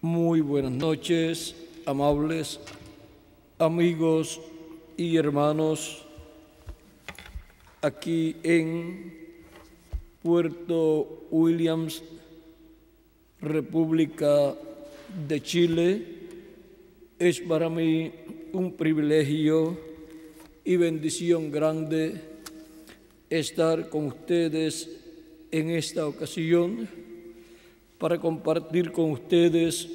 Muy buenas noches, amables amigos y hermanos, aquí en Puerto Williams, República de Chile. Es para mí un privilegio y bendición grande estar con ustedes en esta ocasión para compartir con ustedes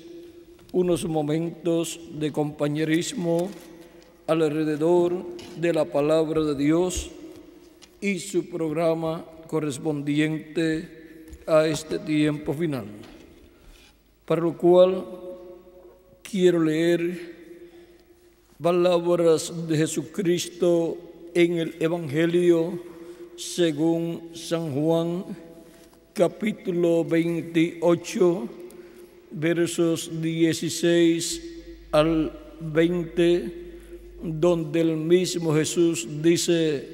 unos momentos de compañerismo alrededor de la palabra de Dios y su programa correspondiente a este tiempo final, para lo cual quiero leer palabras de Jesucristo en el Evangelio según San Juan, capítulo 28, versos 16 al 20, donde el mismo Jesús dice: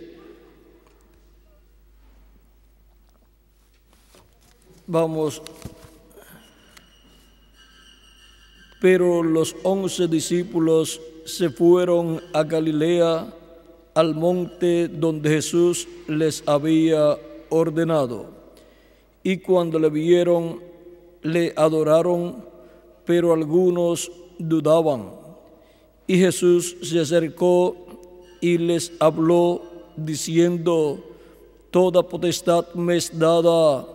pero los 11 discípulos se fueron a Galilea, al monte donde Jesús les había ordenado. Y cuando le vieron, le adoraron, pero algunos dudaban. Y Jesús se acercó y les habló, diciendo: toda potestad me es dada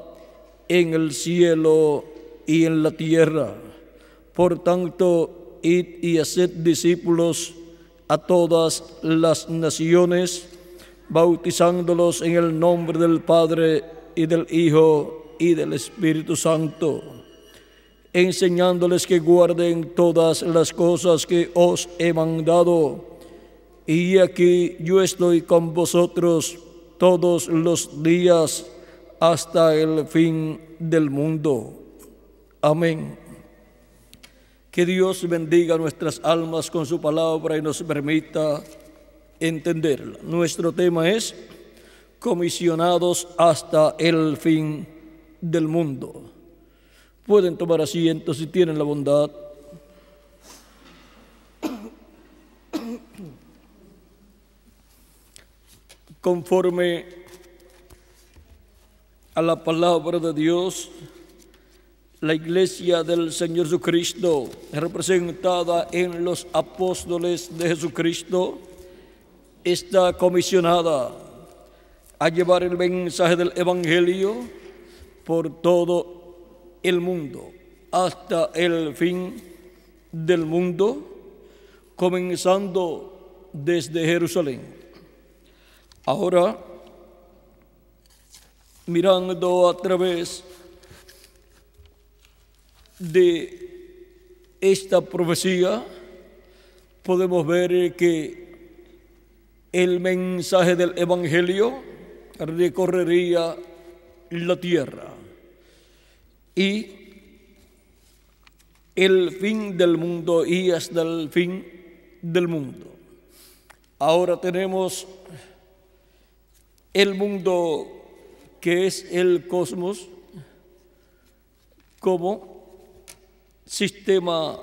en el cielo y en la tierra. Por tanto, id y haced discípulos a todas las naciones, bautizándolos en el nombre del Padre y del Hijo y del Espíritu Santo, enseñándoles que guarden todas las cosas que os he mandado. Y aquí yo estoy con vosotros todos los días hasta el fin del mundo. Amén. Que Dios bendiga nuestras almas con su palabra y nos permita entenderla. Nuestro tema es comisionados hasta el fin del mundo. Pueden tomar asiento si tienen la bondad. Conforme a la palabra de Dios, la Iglesia del Señor Jesucristo, representada en los apóstoles de Jesucristo, está comisionada a llevar el mensaje del Evangelio por todo el mundo, hasta el fin del mundo, comenzando desde Jerusalén. Ahora, mirando a través de esta profecía, podemos ver que el mensaje del Evangelio recorrería la tierra y el fin del mundo y hasta el fin del mundo. Ahora tenemos el mundo que es el cosmos como sistema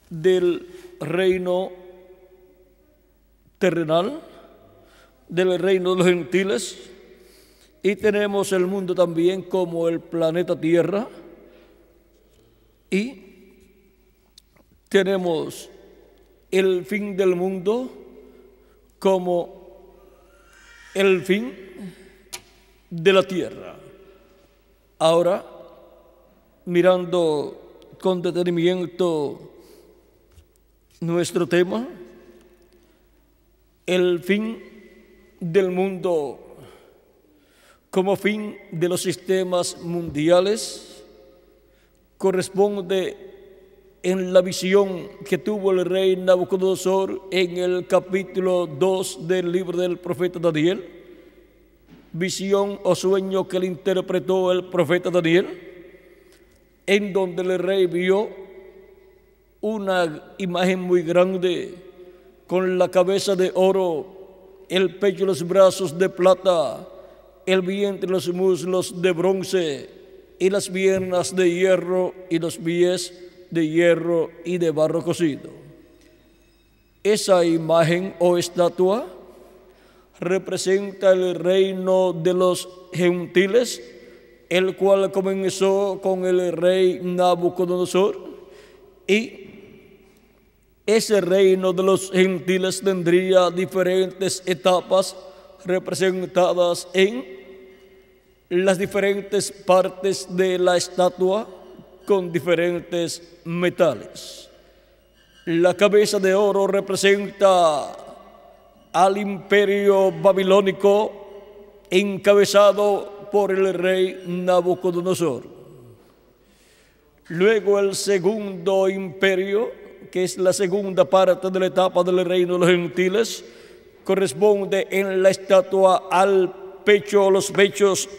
del reino terrenal, del reino de los gentiles, y tenemos el mundo también como el planeta Tierra, y tenemos el fin del mundo como el fin de la tierra. Ahora, mirando con detenimiento nuestro tema, el fin del mundo como fin de los sistemas mundiales corresponde en la visión que tuvo el rey Nabucodonosor en el capítulo 2 del libro del profeta Daniel, visión o sueño que le interpretó el profeta Daniel, en donde el rey vio una imagen muy grande con la cabeza de oro, el pecho y los brazos de plata, el vientre y los muslos de bronce, y las piernas de hierro y los pies de hierro y de barro cocido. Esa imagen o estatua representa el reino de los gentiles, el cual comenzó con el rey Nabucodonosor, y ese reino de los gentiles tendría diferentes etapas representadas en las diferentes partes de la estatua con diferentes metales. La cabeza de oro representa al imperio babilónico encabezado por el rey Nabucodonosor. Luego el segundo imperio, que es la segunda parte de la etapa del reino de los gentiles, corresponde en la estatua al pecho, los pechos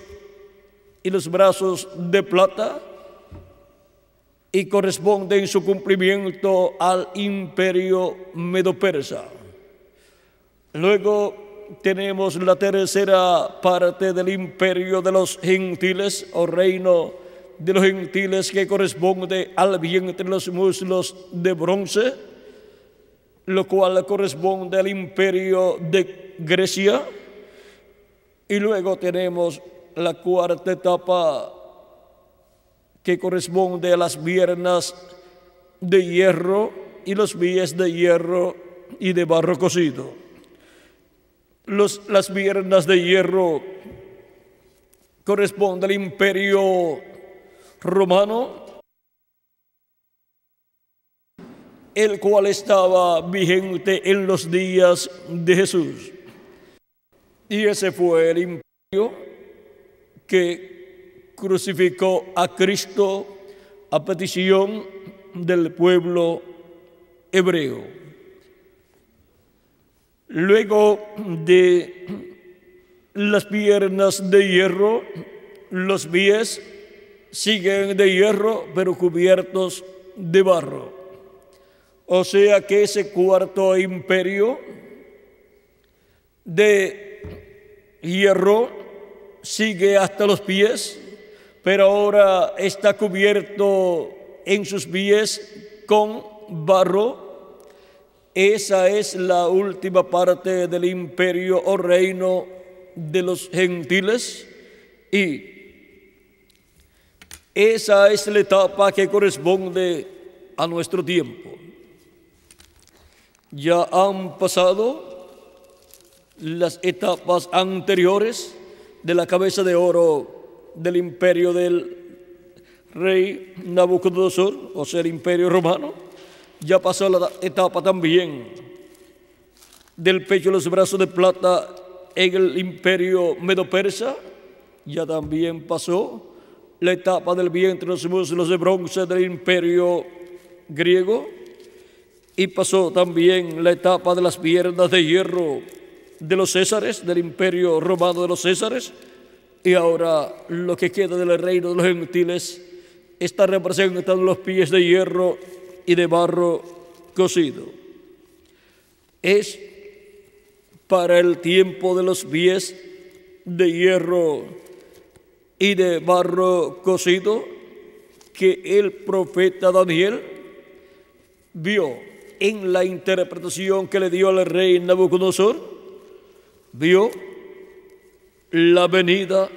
y los brazos de plata, y corresponde en su cumplimiento al imperio medo-persa. Luego tenemos la tercera parte del imperio de los gentiles o reino de los gentiles, que corresponde al vientre de los muslos de bronce, lo cual corresponde al imperio de Grecia. Y luego tenemos la cuarta etapa, que corresponde a las piernas de hierro y los pies de hierro y de barro cocido. Las piernas de hierro corresponden al imperio romano, el cual estaba vigente en los días de Jesús. Y ese fue el imperio que crucificó a Cristo a petición del pueblo hebreo. Luego de las piernas de hierro, los pies siguen de hierro, pero cubiertos de barro. O sea que ese cuarto imperio de hierro sigue hasta los pies, pero ahora está cubierto en sus pies con barro. Esa es la última parte del imperio o reino de los gentiles, y esa es la etapa que corresponde a nuestro tiempo. Ya han pasado las etapas anteriores de la cabeza de oro del imperio del rey Nabucodonosor, o sea, el imperio romano. Ya pasó la etapa también del pecho y los brazos de plata en el imperio medo-persa. Ya también pasó la etapa del vientre y los muslos de bronce del imperio griego. Y pasó también la etapa de las piernas de hierro de los césares, del imperio romano de los césares. Y ahora lo que queda del reino de los gentiles está representando los pies de hierro y de barro cocido. Es para el tiempo de los pies de hierro y de barro cocido que el profeta Daniel vio en la interpretación que le dio al rey Nabucodonosor, vio la venida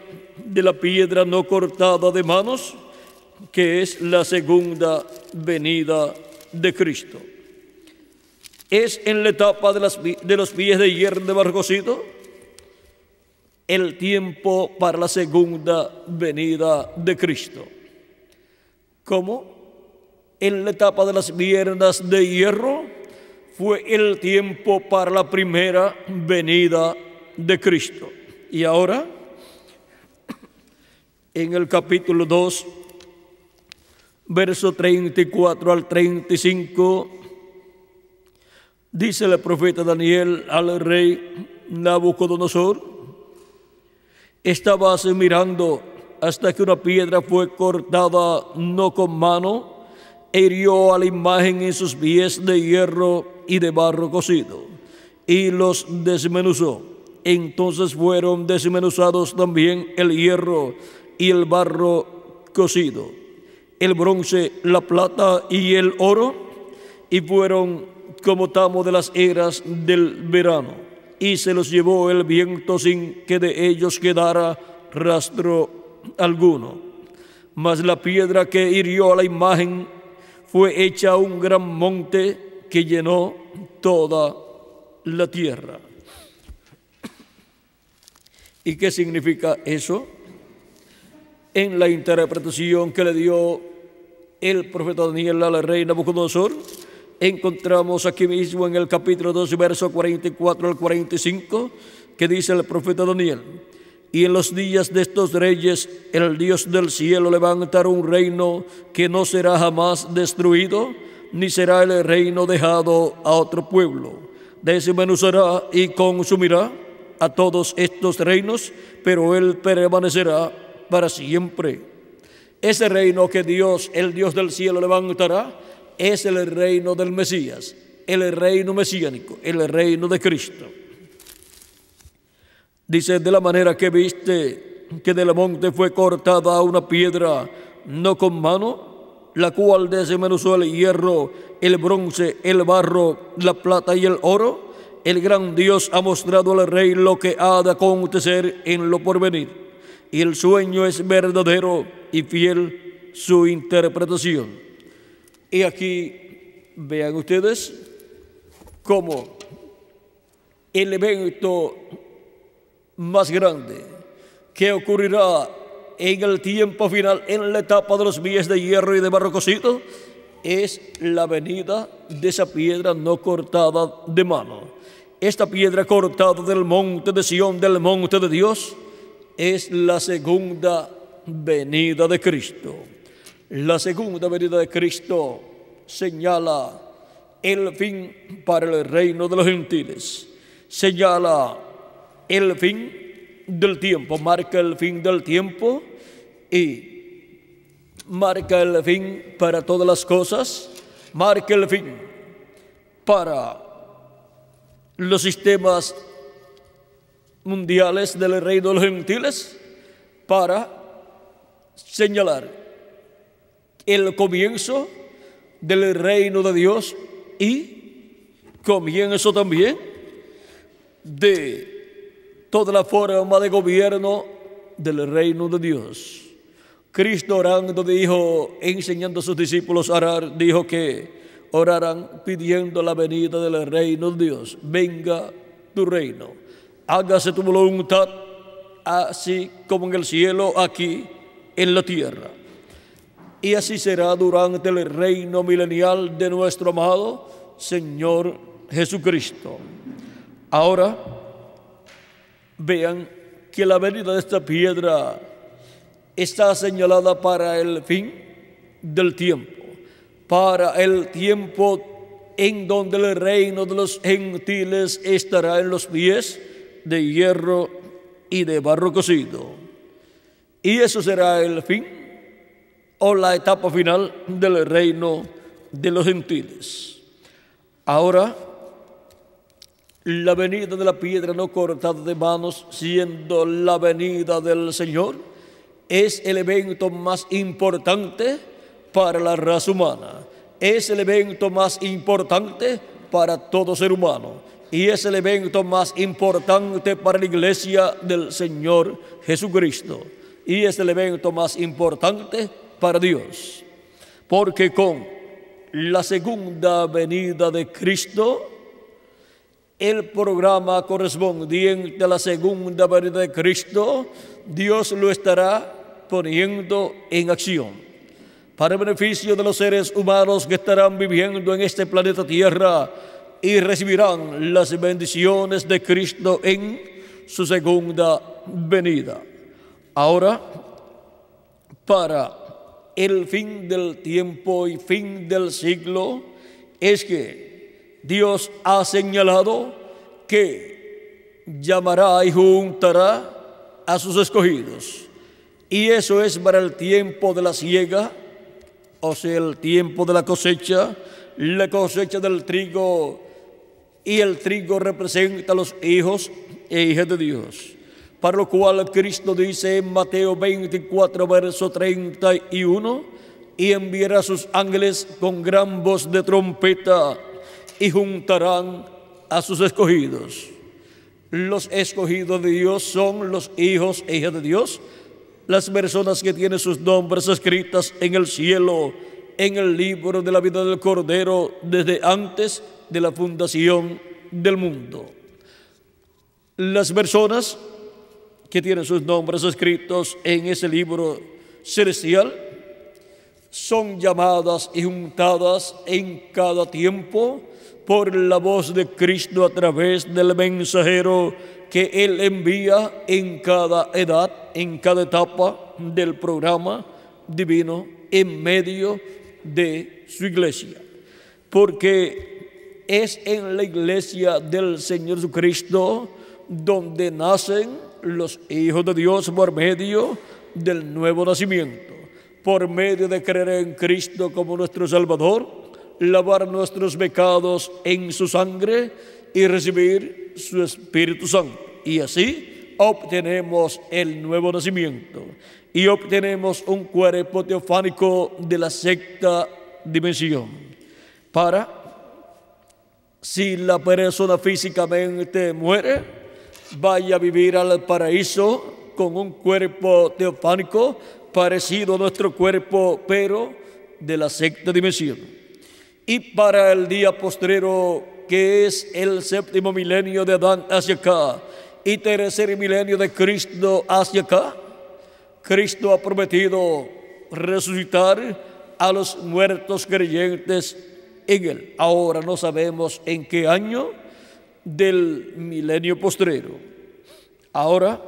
de la piedra no cortada de manos, que es la segunda venida de Cristo. Es en la etapa de los pies de hierro de barro cocido el tiempo para la segunda venida de Cristo. Como en la etapa de las piernas de hierro fue el tiempo para la primera venida de Cristo. Y ahora, en el capítulo 2, verso 34 al 35, dice el profeta Daniel al rey Nabucodonosor: estabas mirando hasta que una piedra fue cortada no con mano e hirió a la imagen en sus pies de hierro y de barro cocido, y los desmenuzó. Entonces fueron desmenuzados también el hierro y el barro cocido, el bronce, la plata y el oro, y fueron como tamo de las eras del verano, y se los llevó el viento sin que de ellos quedara rastro alguno. Mas la piedra que hirió a la imagen fue hecha un gran monte que llenó toda la tierra. ¿Y qué significa eso? En la interpretación que le dio el profeta Daniel a la reina Nabucodonosor, encontramos aquí mismo en el capítulo 2, verso 44 al 45, que dice el profeta Daniel: y en los días de estos reyes, el Dios del cielo levantará un reino que no será jamás destruido, ni será el reino dejado a otro pueblo. Desmenuzará y consumirá a todos estos reinos, pero él permanecerá para siempre. Ese reino que Dios, el Dios del cielo, levantará, es el reino del Mesías, el reino mesiánico, el reino de Cristo. Dice: de la manera que viste que del monte fue cortada una piedra, no con mano, la cual desmenuzó el hierro, el bronce, el barro, la plata y el oro, el gran Dios ha mostrado al rey lo que ha de acontecer en lo porvenir, y el sueño es verdadero y fiel su interpretación. Y aquí vean ustedes cómo el evento más grande que ocurrirá en el tiempo final, en la etapa de los pies de hierro y de barro cocido, es la venida de esa piedra no cortada de mano. Esta piedra cortada del monte de Sión, del monte de Dios, es la segunda venida de Cristo. La segunda venida de Cristo señala el fin para el reino de los gentiles, señala el fin del tiempo, marca el fin del tiempo y marca el fin para todas las cosas, marca el fin para los sistemas mundiales del reino de los gentiles, para señalar el comienzo del reino de Dios y comienzo también de toda la forma de gobierno del reino de Dios. Cristo orando dijo, enseñando a sus discípulos a orar, dijo que oraran pidiendo la venida del reino de Dios. Venga tu reino, hágase tu voluntad, así como en el cielo, aquí en la tierra. Y así será durante el reino milenial de nuestro amado Señor Jesucristo. Ahora, vean que la venida de esta piedra está señalada para el fin del tiempo, para el tiempo en donde el reino de los gentiles estará en los pies de hierro y de barro cocido. Y eso será el fin o la etapa final del reino de los gentiles. Ahora, la venida de la piedra no cortada de manos, siendo la venida del Señor, es el evento más importante para la raza humana. Es el evento más importante para todo ser humano. Y es el evento más importante para la iglesia del Señor Jesucristo. Y es el evento más importante para Dios. Porque con la segunda venida de Cristo, el programa correspondiente a la segunda venida de Cristo, Dios lo estará poniendo en acción para el beneficio de los seres humanos que estarán viviendo en este planeta Tierra y recibirán las bendiciones de Cristo en su segunda venida. Ahora, para el fin del tiempo y fin del siglo, es que Dios ha señalado que llamará y juntará a sus escogidos. Y eso es para el tiempo de la siega, o sea, el tiempo de la cosecha del trigo, y el trigo representa a los hijos e hijas de Dios. para lo cual Cristo dice en Mateo 24, verso 31, y enviará a sus ángeles con gran voz de trompeta y juntarán a sus escogidos. Los escogidos de Dios son los hijos e hijas de Dios, las personas que tienen sus nombres escritas en el cielo, en el libro de la vida del Cordero, desde antes de la fundación del mundo. Las personas que tienen sus nombres escritos en ese libro celestial son llamadas y juntadas en cada tiempo por la voz de Cristo a través del mensajero que Él envía en cada edad, en cada etapa del programa divino en medio de su iglesia. Porque es en la iglesia del Señor Jesucristo donde nacen los hijos de Dios por medio del nuevo nacimiento, por medio de creer en Cristo como nuestro Salvador, lavar nuestros pecados en su sangre y recibir su Espíritu Santo. Y así obtenemos el nuevo nacimiento y obtenemos un cuerpo teofánico de la sexta dimensión. Para, si la persona físicamente muere, vaya a vivir al paraíso con un cuerpo teofánico parecido a nuestro cuerpo, pero de la sexta dimensión. Y para el día postrero, que es el séptimo milenio de Adán hacia acá y tercer milenio de Cristo hacia acá, Cristo ha prometido resucitar a los muertos creyentes en Él. Ahora no sabemos en qué año del milenio postrero. Ahora,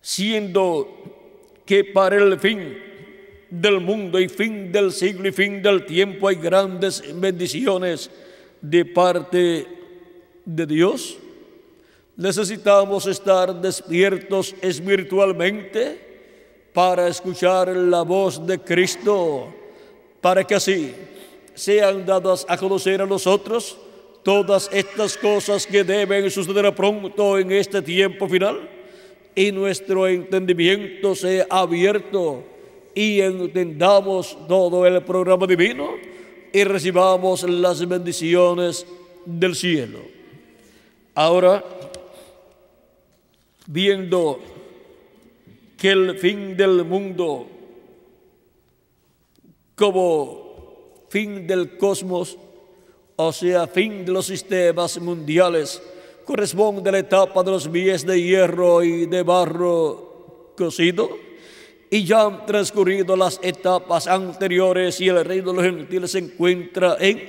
siendo que para el fin del mundo y fin del siglo y fin del tiempo hay grandes bendiciones de parte de Dios, necesitamos estar despiertos espiritualmente para escuchar la voz de Cristo, para que así sean dadas a conocer a nosotros todas estas cosas que deben suceder pronto en este tiempo final, y nuestro entendimiento sea abierto y entendamos todo el programa divino y recibamos las bendiciones del cielo. Ahora, viendo que el fin del mundo como fin del cosmos, o sea, fin de los sistemas mundiales, corresponde a la etapa de los pies de hierro y de barro cocido, y ya han transcurrido las etapas anteriores y el reino de los gentiles se encuentra en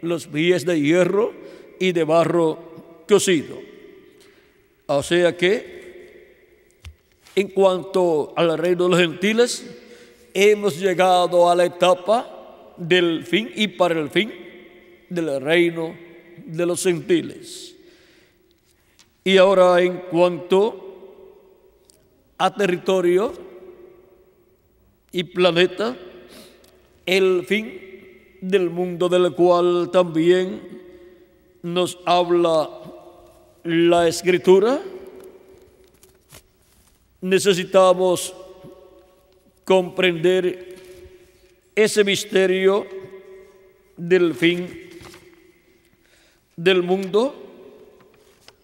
los pies de hierro y de barro cocido. O sea que, en cuanto al reino de los gentiles, hemos llegado a la etapa del fin y para el fin del reino de los gentiles. Y ahora, en cuanto a territorio y planeta, el fin del mundo del cual también nos habla la Escritura, necesitamos comprender ese misterio del fin del mundo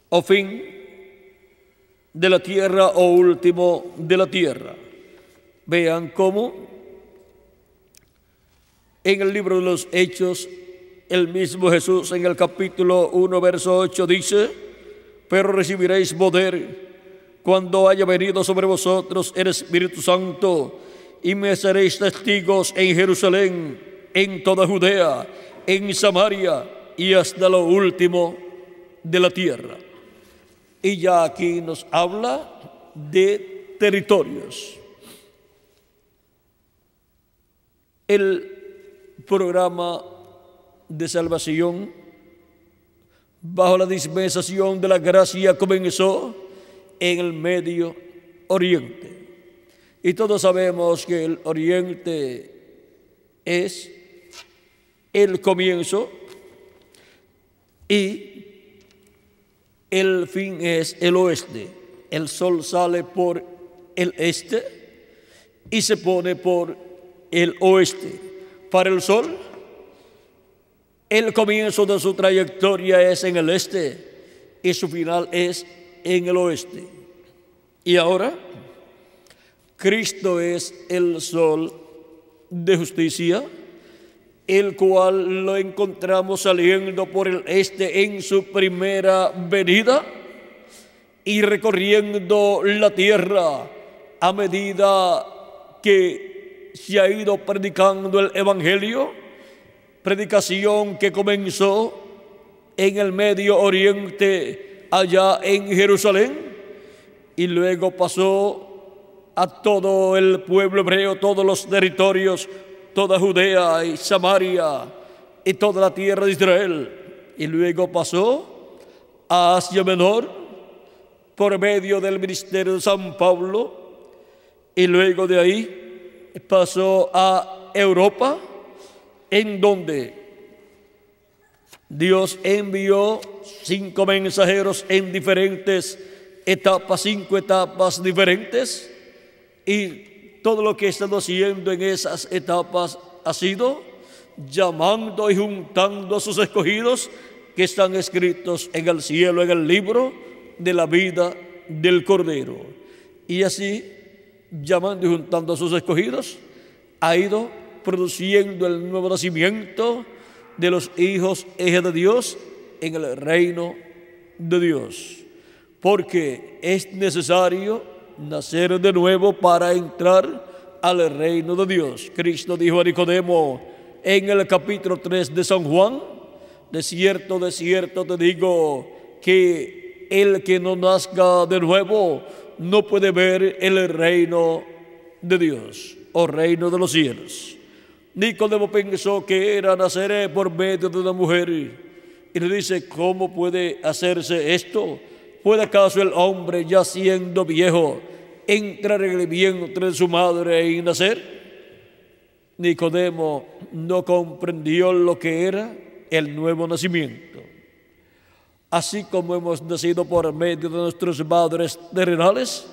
o fin de la tierra o último de la tierra. Vean cómo en el libro de los Hechos el mismo Jesús en el capítulo 1 verso 8 dice: pero recibiréis poder cuando haya venido sobre vosotros el Espíritu Santo, y me seréis testigos en Jerusalén, en toda Judea, en Samaria y hasta lo último de la tierra. Y ya aquí nos habla de territorios. El programa de salvación bajo la dispensación de la gracia comenzó en el Medio Oriente. Y todos sabemos que el Oriente es el comienzo y el fin es el oeste. el sol sale por el este y se pone por el oeste. Para el sol, el comienzo de su trayectoria es en el este y su final es en el oeste. Y ahora, Cristo es el sol de justicia, el cual lo encontramos saliendo por el este en su primera venida y recorriendo la tierra a medida que se ha ido predicando el Evangelio, predicación que comenzó en el Medio Oriente, allá en Jerusalén, y luego pasó a todo el pueblo hebreo, todos los territorios, toda Judea y Samaria y toda la tierra de Israel, y luego pasó a Asia Menor por medio del ministerio de San Pablo, y luego de ahí pasó a Europa, en donde Dios envió 5 mensajeros en diferentes etapas, 5 etapas diferentes, y todo lo que he estado haciendo en esas etapas ha sido llamando y juntando a sus escogidos que están escritos en el cielo, en el libro de la vida del Cordero. Y así, llamando y juntando a sus escogidos, ha ido produciendo el nuevo nacimiento de los hijos de Dios en el reino de Dios. Porque es necesario nacer de nuevo para entrar al reino de Dios. Cristo dijo a Nicodemo en el capítulo 3 de San Juan: de cierto te digo que el que no nazca de nuevo no puede ver el reino de Dios o reino de los cielos. Nicodemo pensó que era nacer por medio de una mujer y le dice: ¿cómo puede hacerse esto? ¿Puede acaso el hombre, ya siendo viejo, entrar en el vientre de su madre y nacer? Nicodemo no comprendió lo que era el nuevo nacimiento. Así como hemos nacido por medio de nuestras madres terrenales,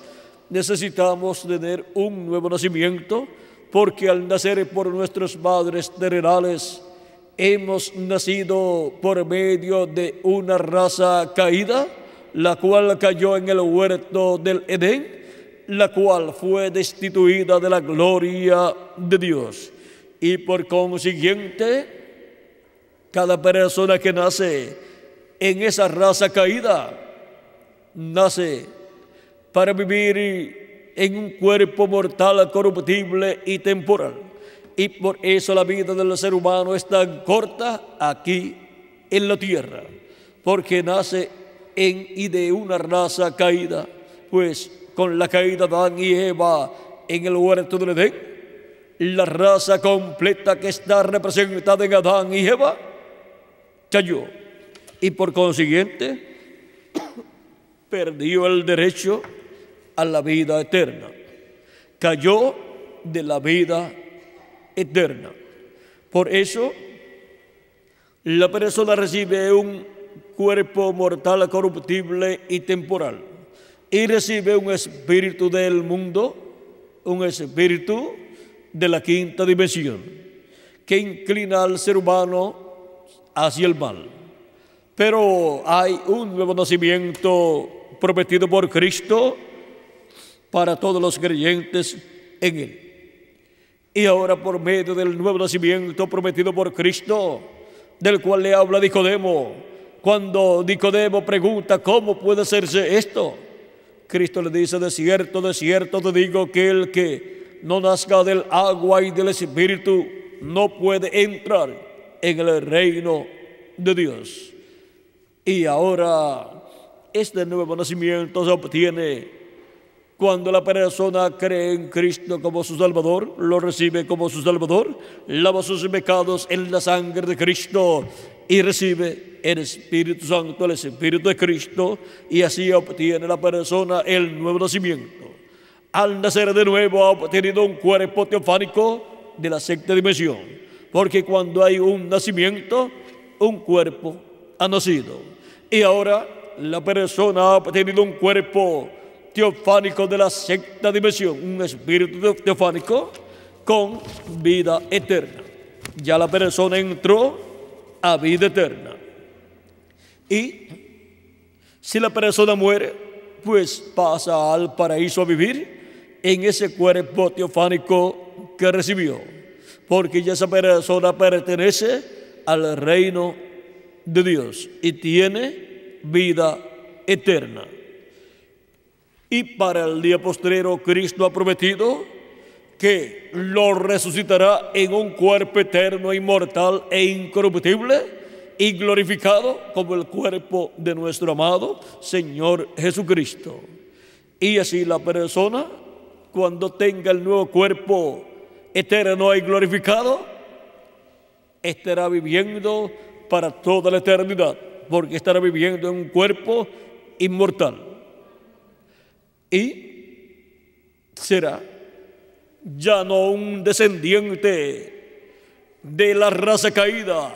necesitamos tener un nuevo nacimiento, porque al nacer por nuestras madres terrenales hemos nacido por medio de una raza caída, la cual cayó en el huerto del Edén, la cual fue destituida de la gloria de Dios. Y por consiguiente, cada persona que nace en esa raza caída, nace para vivir en un cuerpo mortal, corruptible y temporal. Y por eso la vida del ser humano es tan corta aquí en la tierra, porque nace en y de una raza caída. Pues con la caída de Adán y Eva en el huerto del Edén, la raza completa que está representada en Adán y Eva cayó, y por consiguiente perdió el derecho a la vida eterna. Cayó de la vida eterna. Por eso la persona recibe un cuerpo mortal, corruptible y temporal, y recibe un espíritu del mundo, un espíritu de la quinta dimensión, que inclina al ser humano hacia el mal. Pero hay un nuevo nacimiento prometido por Cristo para todos los creyentes en Él. Y ahora, por medio del nuevo nacimiento prometido por Cristo, del cual le habla Nicodemo, cuando Nicodemo pregunta: ¿cómo puede hacerse esto? Cristo le dice: de cierto te digo que el que no nazca del agua y del Espíritu no puede entrar en el reino de Dios. Y ahora este nuevo nacimiento se obtiene cuando la persona cree en Cristo como su Salvador, lo recibe como su Salvador, lava sus pecados en la sangre de Cristo y recibe el Espíritu Santo, el Espíritu de Cristo, y así obtiene la persona el nuevo nacimiento. Al nacer de nuevo ha obtenido un cuerpo teofánico de la sexta dimensión, porque cuando hay un nacimiento, un cuerpo ha nacido. Y ahora la persona ha obtenido un cuerpo teofánico de la sexta dimensión, un espíritu teofánico con vida eterna. Ya la persona entró a vida eterna. Y si la persona muere, pues pasa al paraíso a vivir en ese cuerpo teofánico que recibió, porque ya esa persona pertenece al reino de Dios y tiene vida eterna. Y para el día postrero, Cristo ha prometido que lo resucitará en un cuerpo eterno, inmortal e incorruptible y glorificado como el cuerpo de nuestro amado Señor Jesucristo. Y así la persona, cuando tenga el nuevo cuerpo eterno y glorificado, estará viviendo para toda la eternidad, porque estará viviendo en un cuerpo inmortal. Y será ya no un descendiente de la raza caída,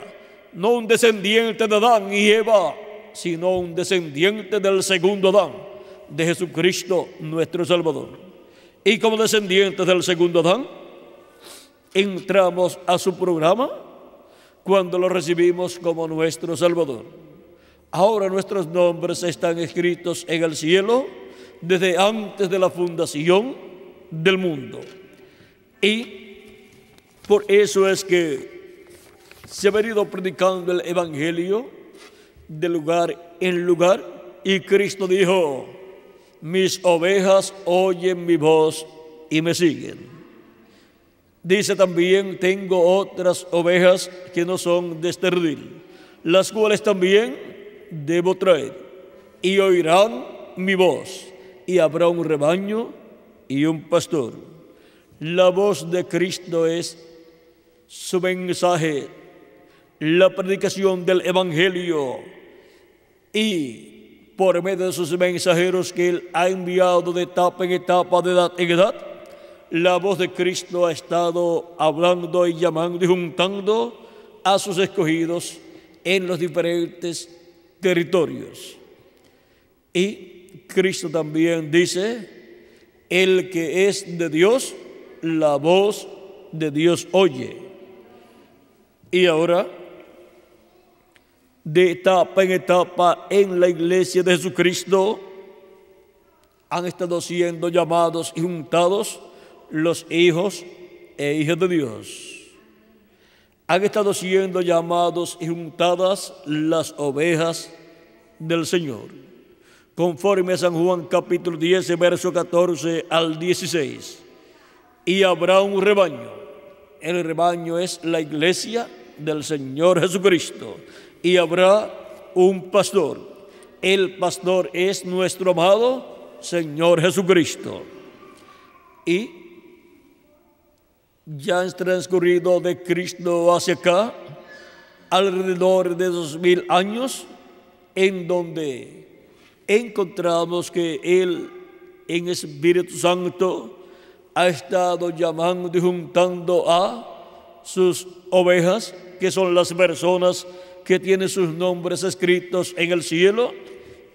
no un descendiente de Adán y Eva, sino un descendiente del segundo Adán, de Jesucristo nuestro Salvador. Y como descendientes del segundo Adán, entramos a su programa cuando lo recibimos como nuestro Salvador. Ahora nuestros nombres están escritos en el cielo desde antes de la fundación del mundo. Y por eso es que se ha venido predicando el Evangelio de lugar en lugar. Y Cristo dijo: mis ovejas oyen mi voz y me siguen. Dice también: tengo otras ovejas que no son de este redil, las cuales también debo traer, y oirán mi voz, y habrá un rebaño y un pastor. La voz de Cristo es su mensaje, la predicación del Evangelio, y por medio de sus mensajeros que Él ha enviado de etapa en etapa, de edad en edad, la voz de Cristo ha estado hablando y llamando y juntando a sus escogidos en los diferentes territorios. Y Cristo también dice: el que es de Dios, la voz de Dios oye. Y ahora, de etapa en etapa en la iglesia de Jesucristo, han estado siendo llamados y juntados los hijos e hijas de Dios. Han estado siendo llamados y juntadas las ovejas del Señor, conforme a San Juan capítulo 10, verso 14 al 16. Y habrá un rebaño. El rebaño es la iglesia del Señor Jesucristo. Y habrá un pastor. El pastor es nuestro amado Señor Jesucristo. Y ya han transcurrido de Cristo hacia acá alrededor de 2000 años, en donde encontramos que Él, en Espíritu Santo, ha estado llamando y juntando a sus ovejas, que son las personas que tienen sus nombres escritos en el cielo,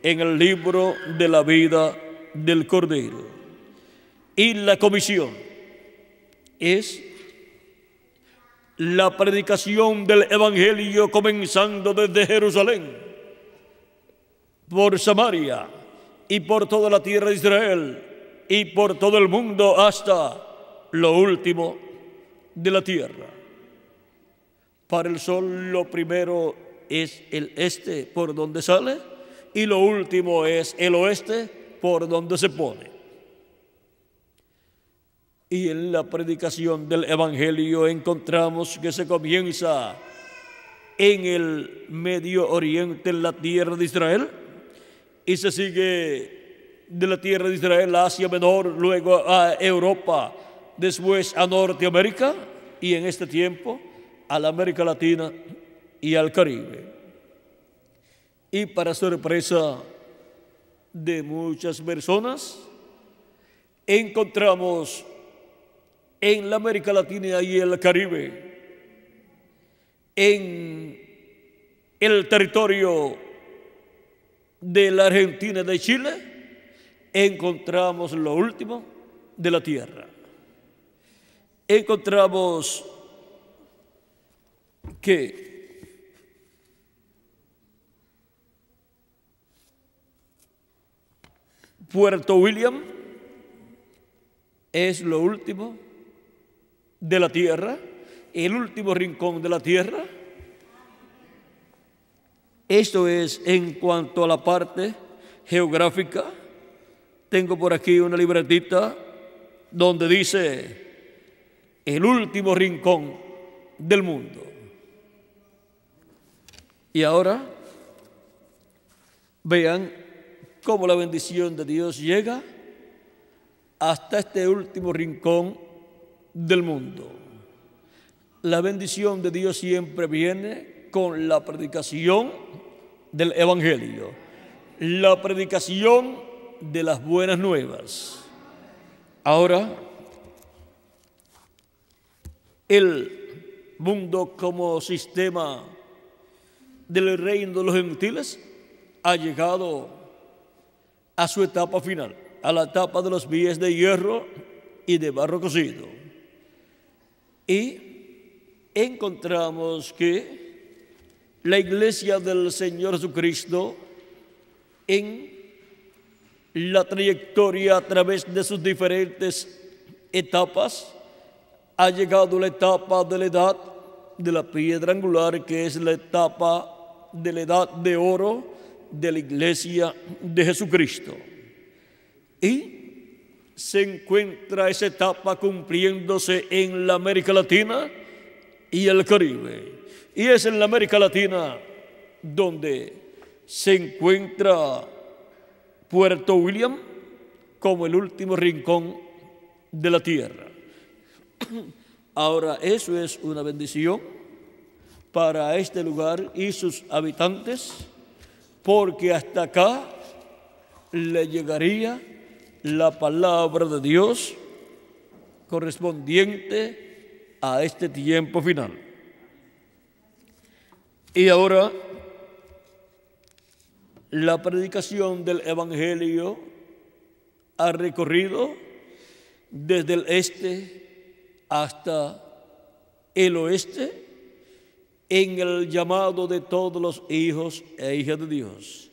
en el libro de la vida del Cordero. Y la comisión es la predicación del Evangelio, comenzando desde Jerusalén, por Samaria y por toda la tierra de Israel y por todo el mundo hasta lo último de la tierra. Para el sol lo primero es el este, por donde sale, y lo último es el oeste, por donde se pone. Y en la predicación del Evangelio encontramos que se comienza en el Medio Oriente, en la tierra de Israel, y se sigue de la tierra de Israel a Asia Menor, luego a Europa, después a Norteamérica, y en este tiempo a la América Latina y al Caribe. Y para sorpresa de muchas personas, encontramos en la América Latina y el Caribe, en el territorio de la Argentina y de Chile, encontramos lo último de la tierra. Encontramos que Puerto William es lo último de la tierra, el último rincón de la tierra. Esto es en cuanto a la parte geográfica. Tengo por aquí una libretita donde dice el último rincón del mundo. Y ahora vean cómo la bendición de Dios llega hasta este último rincón del mundo. La bendición de Dios siempre viene con la predicación del Evangelio, la predicación de las buenas nuevas. Ahora, el mundo como sistema del reino de los gentiles ha llegado a su etapa final, a la etapa de los pies de hierro y de barro cocido. Y encontramos que la iglesia del Señor Jesucristo, en la trayectoria a través de sus diferentes etapas, ha llegado a la etapa de la edad de la piedra angular, que es la etapa de la edad de oro de la iglesia de Jesucristo. Y se encuentra esa etapa cumpliéndose en la América Latina y el Caribe. Y es en la América Latina donde se encuentra Puerto William como el último rincón de la tierra. Ahora, eso es una bendición para este lugar y sus habitantes, porque hasta acá le llegaría la palabra de Dios correspondiente a este tiempo final. Y ahora, la predicación del Evangelio ha recorrido desde el este hasta el oeste en el llamado de todos los hijos e hijas de Dios,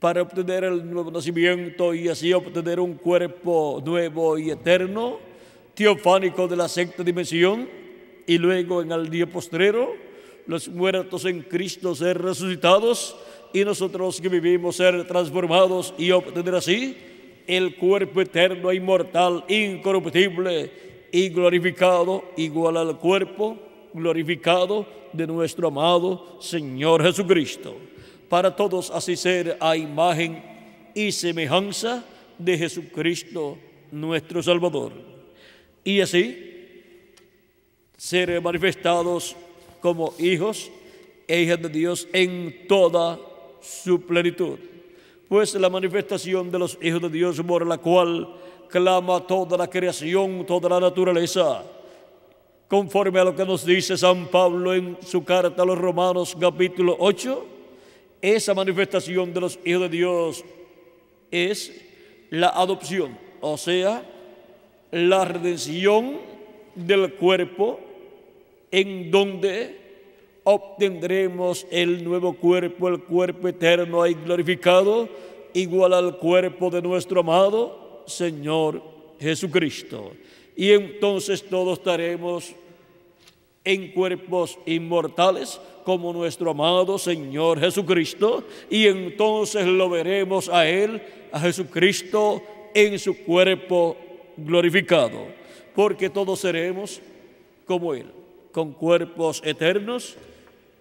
para obtener el nuevo nacimiento y así obtener un cuerpo nuevo y eterno, teofánico de la sexta dimensión, y luego en el día postrero los muertos en Cristo ser resucitados y nosotros que vivimos ser transformados y obtener así el cuerpo eterno e inmortal, incorruptible y glorificado, igual al cuerpo glorificado de nuestro amado Señor Jesucristo, para todos así ser a imagen y semejanza de Jesucristo nuestro Salvador, y así ser manifestados como hijos e hijas de Dios en toda su plenitud. Pues la manifestación de los hijos de Dios, por la cual clama toda la creación, toda la naturaleza, conforme a lo que nos dice San Pablo en su carta a los Romanos capítulo 8, esa manifestación de los hijos de Dios es la adopción, o sea, la redención del cuerpo, en donde obtendremos el nuevo cuerpo, el cuerpo eterno y glorificado, igual al cuerpo de nuestro amado Señor Jesucristo. Y entonces todos estaremos en cuerpos inmortales como nuestro amado Señor Jesucristo, y entonces lo veremos a Él, a Jesucristo, en su cuerpo glorificado, porque todos seremos como Él, con cuerpos eternos,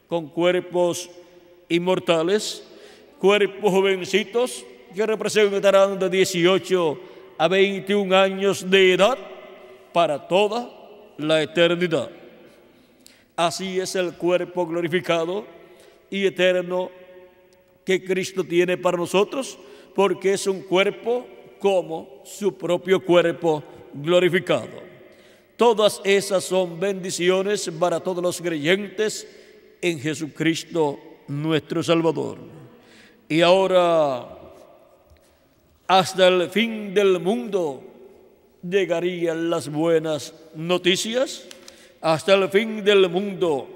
con cuerpos inmortales, cuerpos jovencitos que representarán de 18 a 21 años de edad para toda la eternidad. Así es el cuerpo glorificado y eterno que Cristo tiene para nosotros, porque es un cuerpo como su propio cuerpo glorificado. Todas esas son bendiciones para todos los creyentes en Jesucristo nuestro Salvador. Y ahora hasta el fin del mundo llegarían las buenas noticias, hasta el fin del mundo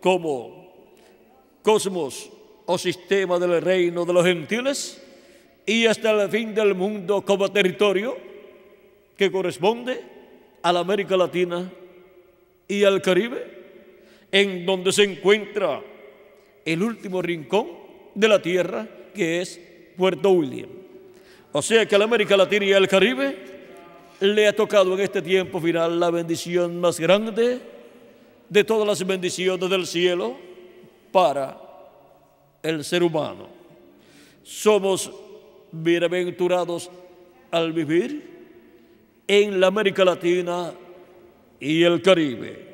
como cosmos o sistema del reino de los gentiles, y hasta el fin del mundo como territorio que corresponde a la América Latina y al Caribe, en donde se encuentra el último rincón de la tierra, que es Puerto William. O sea que a la América Latina y al Caribe le ha tocado en este tiempo final la bendición más grande de todas las bendiciones del cielo para el ser humano. Somos bienaventurados al vivir en la América Latina y el Caribe,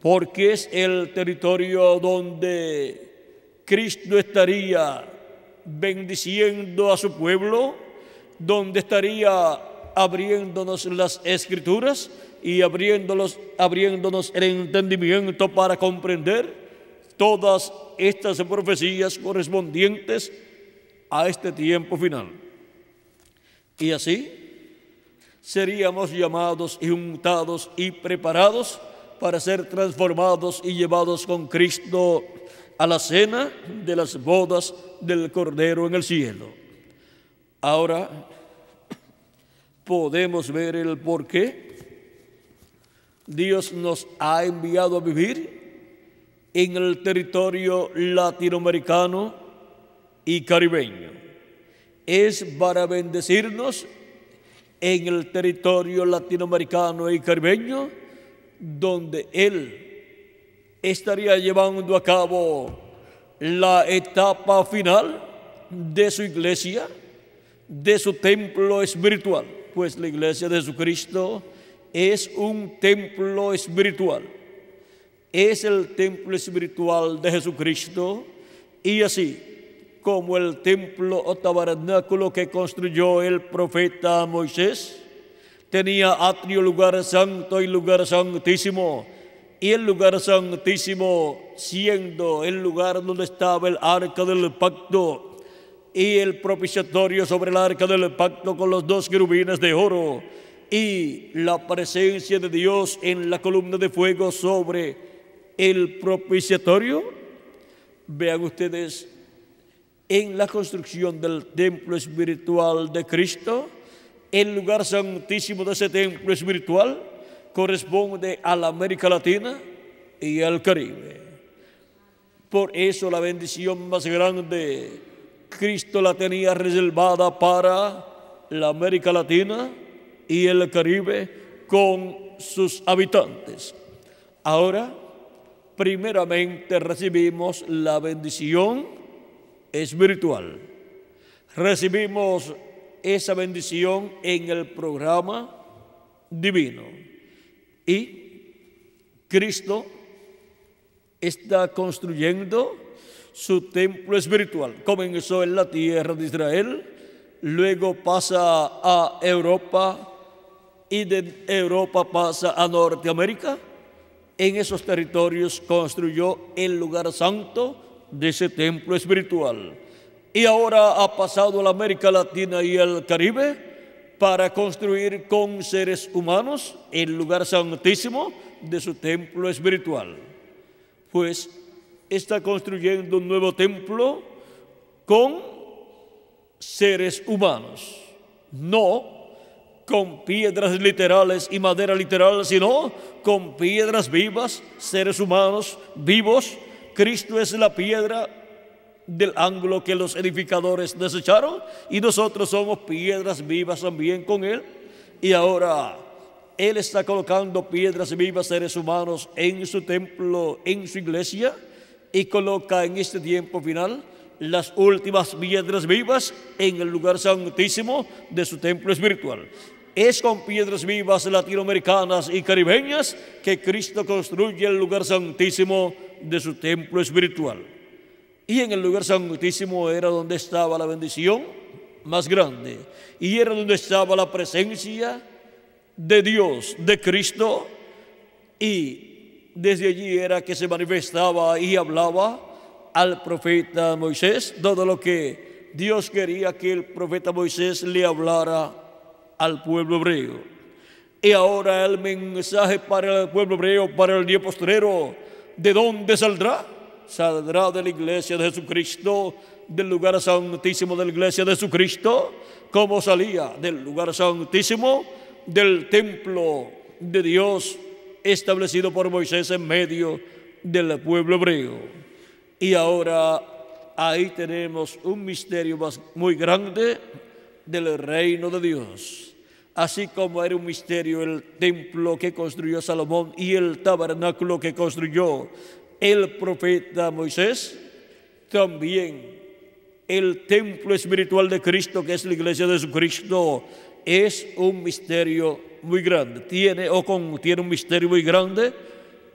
porque es el territorio donde Cristo estaría bendiciendo a su pueblo, donde estaría abriéndonos las Escrituras y abriéndonos el entendimiento para comprender todas estas profecías correspondientes a este tiempo final. Y así seríamos llamados y untados y preparados para ser transformados y llevados con Cristo a la cena de las bodas del Cordero en el cielo. Ahora podemos ver el por qué Dios nos ha enviado a vivir en el territorio latinoamericano y caribeño. Es para bendecirnos en el territorio latinoamericano y caribeño, donde Él estaría llevando a cabo la etapa final de su iglesia, de su templo espiritual, pues la iglesia de Jesucristo es un templo espiritual, es el templo espiritual de Jesucristo, y así como el templo o tabernáculo que construyó el profeta Moisés tenía atrio, lugar santo y lugar santísimo, y el lugar santísimo siendo el lugar donde estaba el arca del pacto y el propiciatorio sobre el arca del pacto con los dos querubines de oro y la presencia de Dios en la columna de fuego sobre el propiciatorio. Vean ustedes, en la construcción del templo espiritual de Cristo, el lugar santísimo de ese templo espiritual corresponde a la América Latina y al Caribe. Por eso la bendición más grande Cristo la tenía reservada para la América Latina y el Caribe con sus habitantes. Ahora, primeramente recibimos la bendición espiritual. Recibimos esa bendición en el programa divino. Y Cristo está construyendo su templo espiritual. Comenzó en la tierra de Israel, luego pasa a Europa y de Europa pasa a Norteamérica. En esos territorios construyó el lugar santo de ese templo espiritual. Y ahora ha pasado a la América Latina y al Caribe para construir con seres humanos el lugar santísimo de su templo espiritual. Pues está construyendo un nuevo templo con seres humanos, no con piedras literales y madera literal, sino con piedras vivas, seres humanos vivos. Cristo es la piedra del ángulo que los edificadores desecharon, y nosotros somos piedras vivas también con Él. Y ahora Él está colocando piedras vivas, seres humanos, en su templo, en su iglesia, y coloca en este tiempo final las últimas piedras vivas en el lugar santísimo de su templo espiritual. Es con piedras vivas latinoamericanas y caribeñas que Cristo construye el lugar santísimo de su templo espiritual. Y en el lugar santísimo era donde estaba la bendición más grande, y era donde estaba la presencia de Dios, de Cristo, y desde allí era que se manifestaba y hablaba al profeta Moisés todo lo que Dios quería que el profeta Moisés le hablara al pueblo hebreo. Y ahora el mensaje para el pueblo hebreo, para el día postrero, ¿de dónde saldrá? Saldrá de la iglesia de Jesucristo, del lugar santísimo de la iglesia de Jesucristo. ¿Cómo salía? Del lugar santísimo, del templo de Dios establecido por Moisés en medio del pueblo hebreo. Y ahora ahí tenemos un misterio muy grande del reino de Dios. Así como era un misterio el templo que construyó Salomón y el tabernáculo que construyó el profeta Moisés, también el templo espiritual de Cristo, que es la iglesia de Jesucristo, es un misterio muy grande. Contiene un misterio muy grande,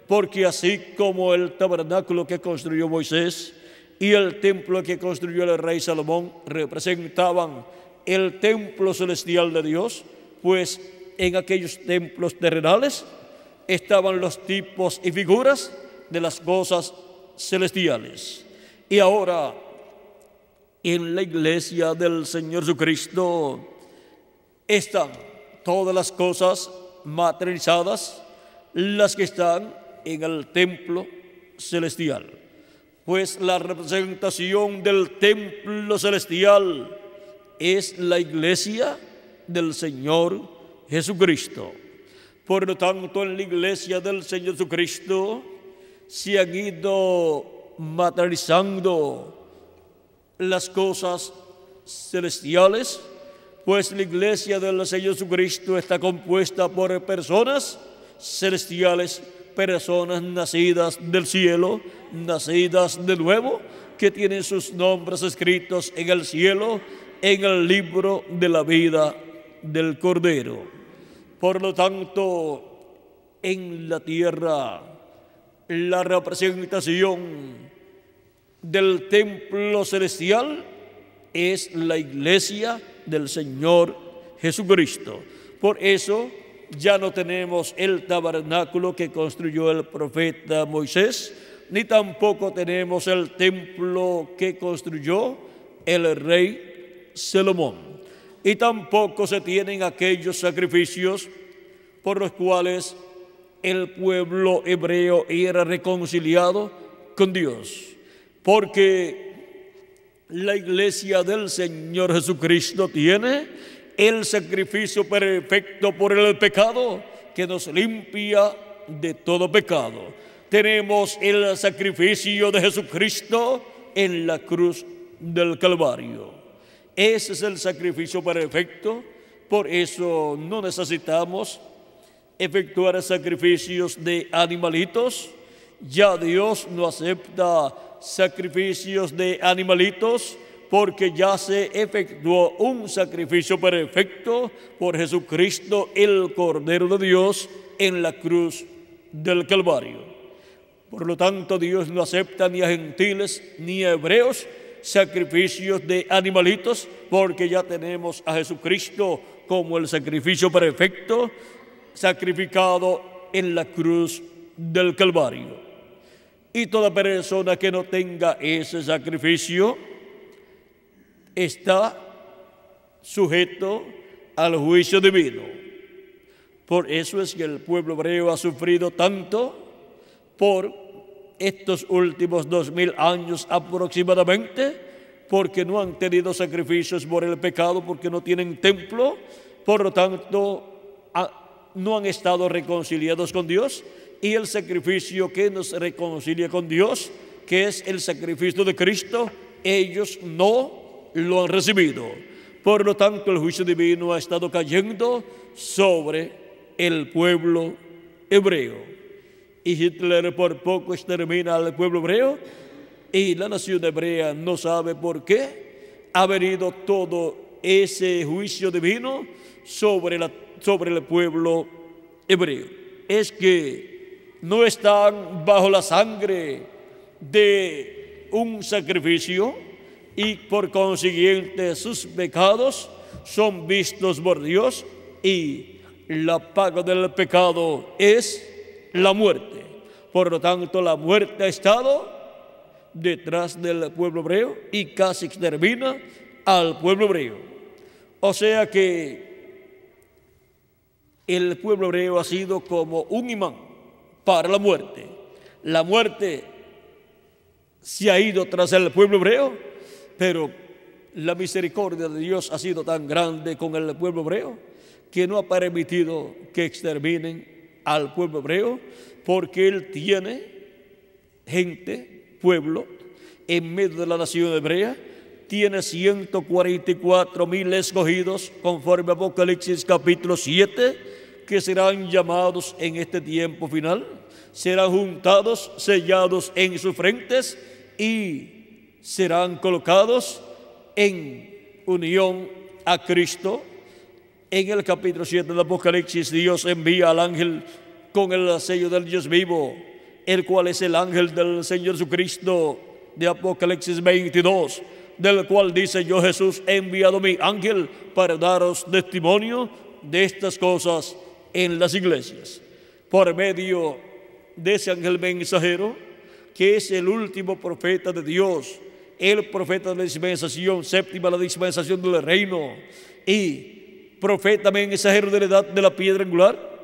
porque así como el tabernáculo que construyó Moisés y el templo que construyó el rey Salomón representaban el templo celestial de Dios, pues en aquellos templos terrenales estaban los tipos y figuras de las cosas celestiales. Y ahora, en la iglesia del Señor Jesucristo están todas las cosas materializadas, las que están en el templo celestial. Pues la representación del templo celestial es la iglesia del Señor Jesucristo. Por lo tanto, en la iglesia del Señor Jesucristo se han ido materializando las cosas celestiales, pues la iglesia del Señor Jesucristo está compuesta por personas celestiales, personas nacidas del cielo, nacidas de nuevo, que tienen sus nombres escritos en el cielo, en el libro de la vida del Cordero. Por lo tanto, en la tierra, la representación del templo celestial es la iglesia del Señor Jesucristo. Por eso ya no tenemos el tabernáculo que construyó el profeta Moisés, ni tampoco tenemos el templo que construyó el rey Salomón. Y tampoco se tienen aquellos sacrificios por los cuales el pueblo hebreo era reconciliado con Dios. Porque la iglesia del Señor Jesucristo tiene el sacrificio perfecto por el pecado que nos limpia de todo pecado. Tenemos el sacrificio de Jesucristo en la cruz del Calvario. Ese es el sacrificio perfecto, por eso no necesitamos efectuar sacrificios de animalitos. Ya Dios no acepta sacrificios de animalitos, porque ya se efectuó un sacrificio perfecto por Jesucristo, el Cordero de Dios, en la cruz del Calvario. Por lo tanto, Dios no acepta ni a gentiles ni a hebreos sacrificios de animalitos, porque ya tenemos a Jesucristo como el sacrificio perfecto, sacrificado en la cruz del Calvario. Y toda persona que no tenga ese sacrificio está sujeto al juicio divino. Por eso es que el pueblo hebreo ha sufrido tanto por estos últimos 2000 años aproximadamente, porque no han tenido sacrificios por el pecado, porque no tienen templo, por lo tanto no han estado reconciliados con Dios, y el sacrificio que nos reconcilia con Dios, que es el sacrificio de Cristo, ellos no lo han recibido. Por lo tanto, el juicio divino ha estado cayendo sobre el pueblo hebreo. Y Hitler por poco extermina al pueblo hebreo, y la nación hebrea no sabe por qué ha venido todo ese juicio divino sobre el pueblo hebreo. Es que no están bajo la sangre de un sacrificio, y por consiguiente sus pecados son vistos por Dios, y la paga del pecado es la muerte. Por lo tanto, la muerte ha estado detrás del pueblo hebreo y casi extermina al pueblo hebreo. O sea que el pueblo hebreo ha sido como un imán para la muerte. La muerte se ha ido tras el pueblo hebreo, pero la misericordia de Dios ha sido tan grande con el pueblo hebreo que no ha permitido que exterminen al pueblo hebreo, porque Él tiene gente, pueblo, en medio de la nación hebrea. Tiene 144,000 escogidos, conforme a Apocalipsis capítulo 7, que serán llamados en este tiempo final, serán juntados, sellados en sus frentes y serán colocados en unión a Cristo. En el capítulo 7 del Apocalipsis, Dios envía al ángel con el sello del Dios vivo, el cual es el ángel del Señor Jesucristo de Apocalipsis 22, del cual dice: yo, Jesús, he enviado mi ángel para daros testimonio de estas cosas en las iglesias. Por medio de ese ángel mensajero, que es el último profeta de Dios, el profeta de la dispensación séptima, la dispensación del reino, y profeta mensajero de la edad de la piedra angular,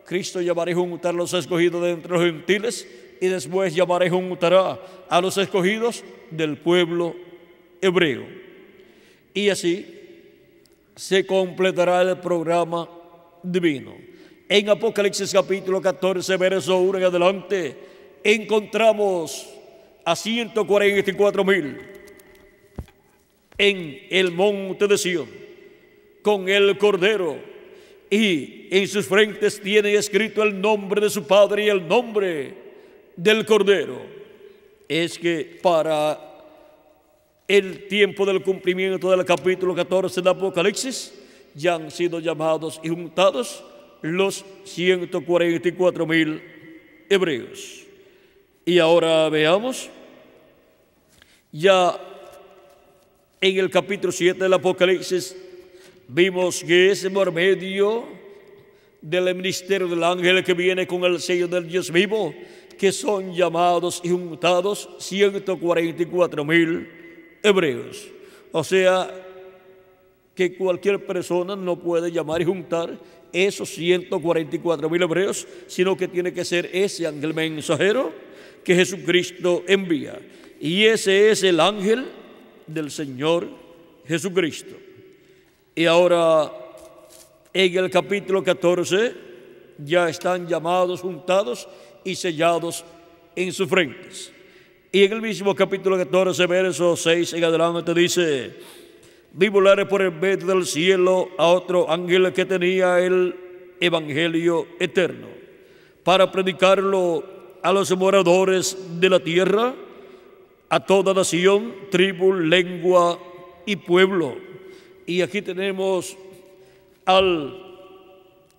Cristo llamará y juntará a los escogidos de entre los gentiles, y después llamará y juntará a los escogidos del pueblo hebreo. Y así se completará el programa divino. En Apocalipsis capítulo 14, verso 1 en adelante, encontramos a 144,000 en el monte de Sión con el Cordero, y en sus frentes tiene escrito el nombre de su Padre y el nombre del Cordero. Es que para el tiempo del cumplimiento del capítulo 14 de Apocalipsis ya han sido llamados y juntados los 144,000 hebreos. Y ahora veamos, ya en el capítulo 7 del Apocalipsis vimos que es por medio del ministerio del ángel que viene con el sello del Dios vivo que son llamados y juntados 144,000 hebreos. O sea que cualquier persona no puede llamar y juntar esos 144,000 hebreos, sino que tiene que ser ese ángel mensajero que Jesucristo envía. Y ese es el ángel del Señor Jesucristo. Y ahora en el capítulo 14 ya están llamados, juntados y sellados en sus frentes. Y en el mismo capítulo 14, verso 6 en adelante dice: vi volar por el medio del cielo a otro ángel que tenía el evangelio eterno, para predicarlo a los moradores de la tierra, a toda nación, tribu, lengua y pueblo. Y aquí tenemos al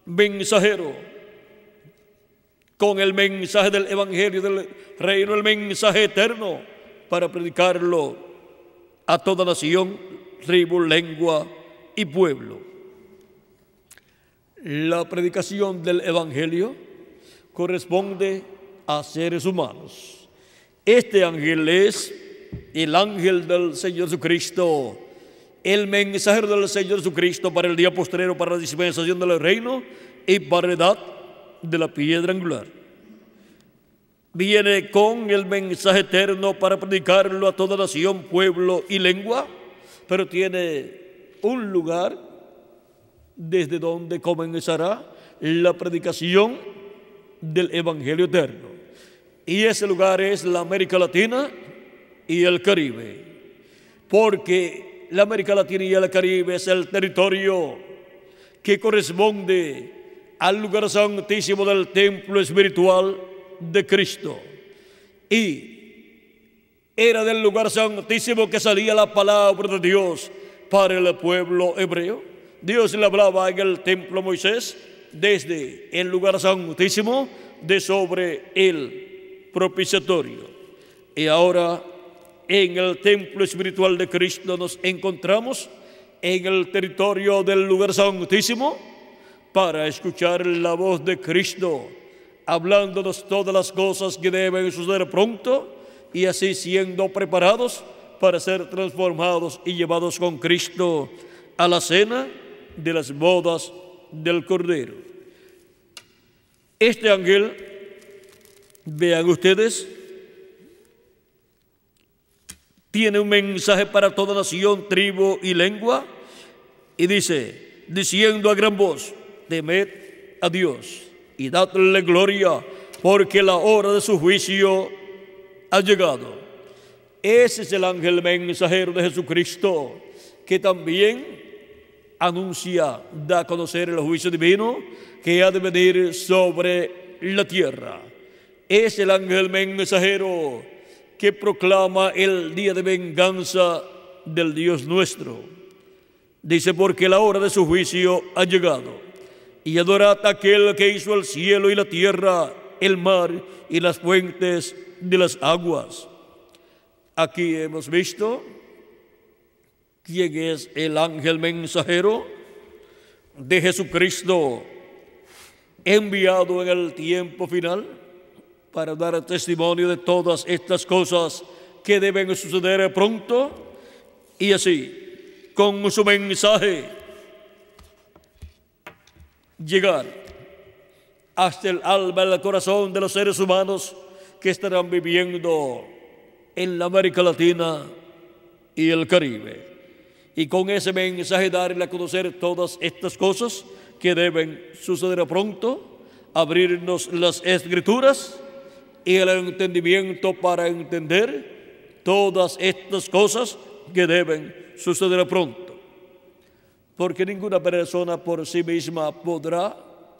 mensajero con el mensaje del evangelio del reino, el mensaje eterno, para predicarlo a toda nación, tribu, lengua y pueblo. La predicación del evangelio corresponde a seres humanos. Este ángel es el ángel del Señor Jesucristo, el mensajero del Señor Jesucristo para el día postrero, para la dispensación del reino y para la edad de la piedra angular. Viene con el mensaje eterno para predicarlo a toda nación, pueblo y lengua, pero tiene un lugar desde donde comenzará la predicación del evangelio eterno. Y ese lugar es la América Latina y el Caribe, porque la América Latina y el Caribe es el territorio que corresponde al lugar santísimo del templo espiritual de Cristo. Y era del lugar santísimo que salía la palabra de Dios para el pueblo hebreo. Dios le hablaba en el templo a Moisés desde el lugar santísimo de sobre el propiciatorio. Y ahora en el templo espiritual de Cristo nos encontramos en el territorio del lugar santísimo para escuchar la voz de Cristo hablándonos todas las cosas que deben suceder pronto, y así siendo preparados para ser transformados y llevados con Cristo a la cena de las bodas del Cordero. Este ángel, vean ustedes, tiene un mensaje para toda nación, tribu y lengua, y dice, diciendo a gran voz, temed a Dios y dadle gloria, porque la hora de su juicio ha llegado. Ese es el ángel mensajero de Jesucristo, que también anuncia, da a conocer el juicio divino que ha de venir sobre la tierra. Es el ángel mensajero que proclama el día de venganza del Dios nuestro. Dice, porque la hora de su juicio ha llegado. Y adorad a aquel que hizo el cielo y la tierra, el mar y las fuentes de las aguas. Aquí hemos visto quién es el ángel mensajero de Jesucristo, enviado en el tiempo final para dar testimonio de todas estas cosas que deben suceder pronto, y así, con su mensaje, llegar hasta el alma y el corazón de los seres humanos que estarán viviendo en la América Latina y el Caribe. Y con ese mensaje darle a conocer todas estas cosas que deben suceder pronto, abrirnos las Escrituras y el entendimiento para entender todas estas cosas que deben suceder pronto. Porque ninguna persona por sí misma podrá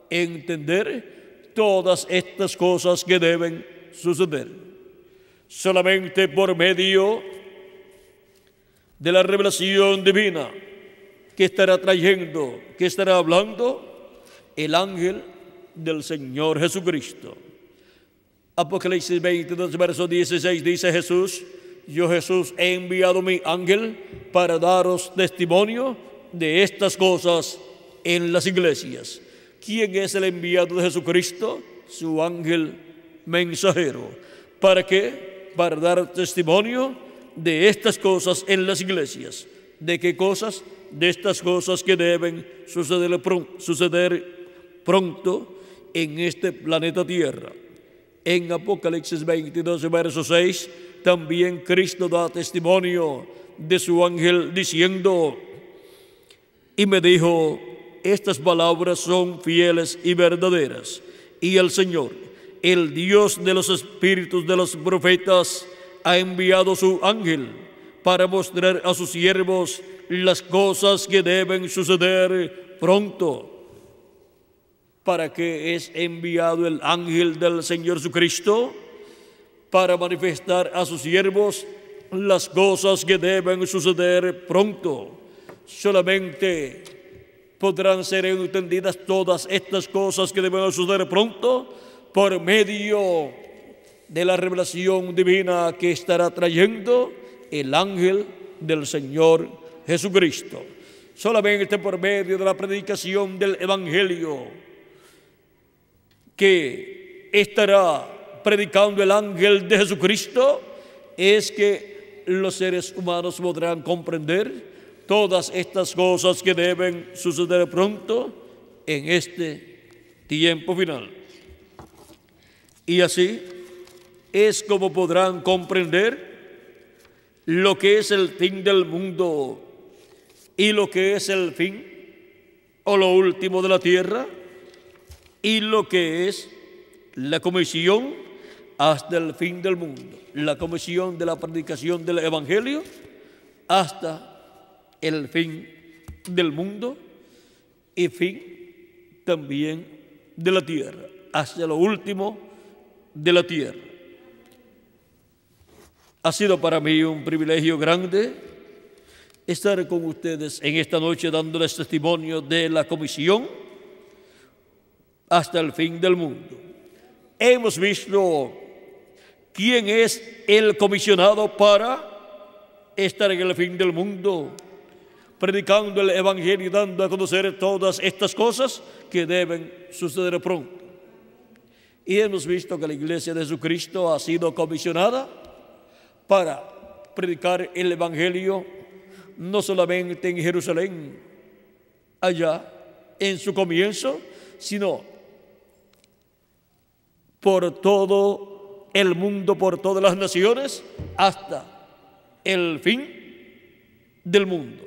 entender todas estas cosas que deben suceder. Solamente por medio de la revelación divina que estará trayendo, que estará hablando el ángel del Señor Jesucristo. Apocalipsis 22, verso 16 dice Jesús, yo Jesús he enviado mi ángel para daros testimonio de estas cosas en las iglesias. ¿Quién es el enviado de Jesucristo? Su ángel mensajero. ¿Para qué? Para dar testimonio de estas cosas en las iglesias. ¿De qué cosas? De estas cosas que deben suceder pronto en este planeta Tierra. En Apocalipsis 22, verso 6, también Cristo da testimonio de su ángel diciendo, y me dijo, estas palabras son fieles y verdaderas, y el Señor, el Dios de los espíritus de los profetas, ha enviado su ángel para mostrar a sus siervos las cosas que deben suceder pronto. ¿Para qué es enviado el ángel del Señor Jesucristo? Para manifestar a sus siervos las cosas que deben suceder pronto. Solamente podrán ser entendidas todas estas cosas que deben suceder pronto por medio de la revelación divina que estará trayendo el ángel del Señor Jesucristo. Solamente por medio de la predicación del Evangelio que estará predicando el ángel de Jesucristo es que los seres humanos podrán comprender todas estas cosas que deben suceder pronto en este tiempo final. Y así es como podrán comprender lo que es el fin del mundo y lo que es el fin o lo último de la tierra y lo que es la comisión hasta el fin del mundo, la comisión de la predicación del Evangelio hasta el fin del mundo y fin también de la tierra, hasta lo último de la tierra. Ha sido para mí un privilegio grande estar con ustedes en esta noche dándoles testimonio de la comisión hasta el fin del mundo. Hemos visto quién es el comisionado para estar en el fin del mundo, predicando el Evangelio y dando a conocer todas estas cosas que deben suceder pronto. Y hemos visto que la Iglesia de Jesucristo ha sido comisionada para predicar el Evangelio no solamente en Jerusalén, allá en su comienzo, sino por todo el mundo, por todas las naciones, hasta el fin del mundo.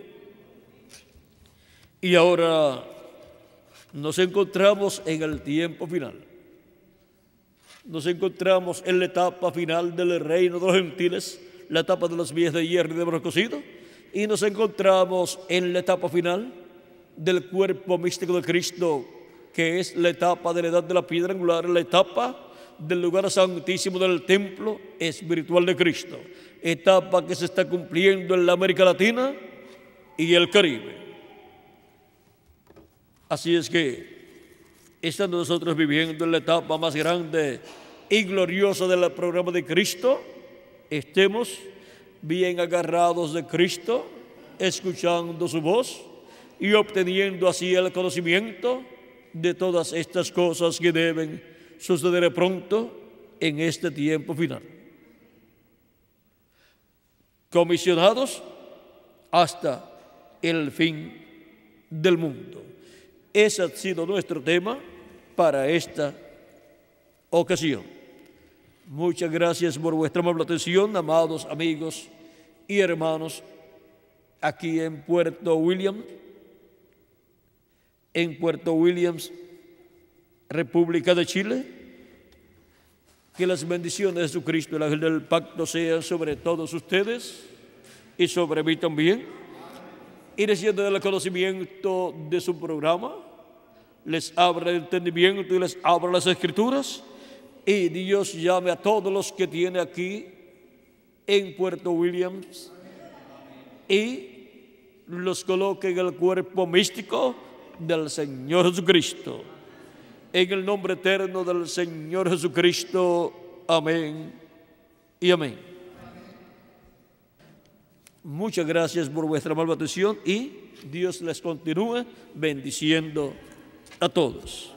Y ahora nos encontramos en el tiempo final. Nos encontramos en la etapa final del reino de los gentiles, la etapa de los pies de hierro y de bronce cocido, y nos encontramos en la etapa final del cuerpo místico de Cristo, que es la etapa de la edad de la piedra angular, la etapa del lugar santísimo del templo espiritual de Cristo, etapa que se está cumpliendo en la América Latina y el Caribe. Así es que estando nosotros viviendo en la etapa más grande y gloriosa del programa de Cristo, estemos bien agarrados de Cristo, escuchando su voz y obteniendo así el conocimiento de todas estas cosas que deben suceder pronto en este tiempo final. Comisionados hasta el fin del mundo. Ese ha sido nuestro tema para esta ocasión. Muchas gracias por vuestra amable atención, amados amigos y hermanos, aquí en Puerto Williams, República de Chile. Que las bendiciones de Jesucristo, el ángel del pacto, sean sobre todos ustedes y sobre mí también. Y recibiendo el conocimiento de su programa, les abra el entendimiento y les abra las escrituras, y Dios llame a todos los que tiene aquí en Puerto Williams y los coloque en el cuerpo místico del Señor Jesucristo. En el nombre eterno del Señor Jesucristo. Amén y amén. Muchas gracias por vuestra amable atención y Dios les continúe bendiciendo a todos.